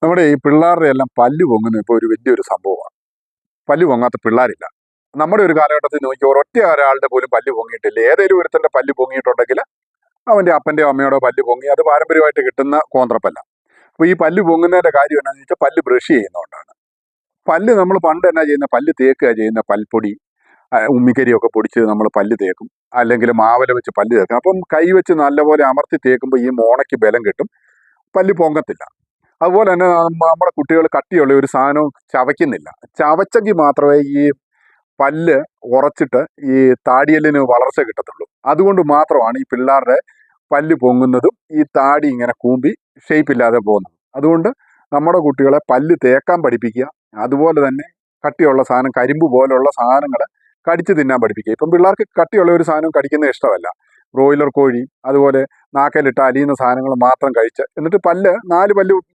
നമ്മുടെ ഈ പിള്ളേരുടെ എല്ലാം പല്ല് പൊങ്ങുന്നത് ഇപ്പോൾ ഒരു വലിയൊരു സംഭവമാണ്. പല്ല് പൊങ്ങാത്ത പിള്ളേരില്ല. നമ്മുടെ ഒരു കാലഘട്ടത്തിൽ നോക്കി ഒരൊറ്റ ഒരാളുടെ പോലും പല്ല് പൊങ്ങിയിട്ടില്ല. ഏതെങ്കിലും ഒരുത്തൻ്റെ പല്ല് പൊങ്ങിയിട്ടുണ്ടെങ്കിൽ അവൻ്റെ അപ്പൻ്റെയോ അമ്മയോടോ പല്ല് പൊങ്ങി, അത് പാരമ്പര്യമായിട്ട് കിട്ടുന്ന കോന്ത്രപ്പല്ല. അപ്പോൾ ഈ പല്ല് പൊങ്ങുന്നതിൻ്റെ കാര്യം എന്നാന്ന് വെച്ചാൽ പല്ല് ബ്രഷ് ചെയ്യുന്നതുകൊണ്ടാണ്. പല്ല് നമ്മൾ പണ്ട് എന്നാ ചെയ്യുന്ന, പല്ല് തേക്കുക ചെയ്യുന്ന, പൽപ്പൊടി ഉമ്മിക്കരിയൊക്കെ പൊടിച്ച് നമ്മൾ പല്ല് തേക്കും, അല്ലെങ്കിൽ മാവല വെച്ച് പല്ല് തേക്കും. അപ്പം കൈ വെച്ച് നല്ലപോലെ അമർത്തി തേക്കുമ്പോൾ ഈ മോണയ്ക്ക് ബലം കിട്ടും, പല്ല് പൊങ്ങത്തില്ല. അതുപോലെ തന്നെ നമ്മുടെ കുട്ടികൾ കട്ടിയുള്ള ഒരു സാധനവും ചവയ്ക്കുന്നില്ല. ചവച്ചെങ്കിൽ മാത്രമേ ഈ പല്ല് ഉറച്ചിട്ട് ഈ താടിയെല്ലിന് വളർച്ച കിട്ടത്തുള്ളൂ. അതുകൊണ്ട് മാത്രമാണ് ഈ പിള്ളേരുടെ പല്ല് പൊങ്ങുന്നതും ഈ താടി ഇങ്ങനെ കൂമ്പി ഷേപ്പില്ലാതെ പോകുന്നത്. അതുകൊണ്ട് നമ്മുടെ കുട്ടികളെ പല്ല് തേക്കാൻ പഠിപ്പിക്കുക. അതുപോലെ തന്നെ കട്ടിയുള്ള സാധനം, കരിമ്പ് പോലുള്ള സാധനങ്ങൾ കടിച്ച് തിന്നാൻ പഠിപ്പിക്കുക. ഇപ്പം പിള്ളേർക്ക് കട്ടിയുള്ള ഒരു സാധനം കടിക്കുന്നത് ഇഷ്ടമല്ല. ബ്രോയിലർ കോഴി അതുപോലെ നാക്കയിലിട്ട് അലിയുന്ന സാധനങ്ങൾ മാത്രം കഴിച്ച്, എന്നിട്ട് 4 പല്ല്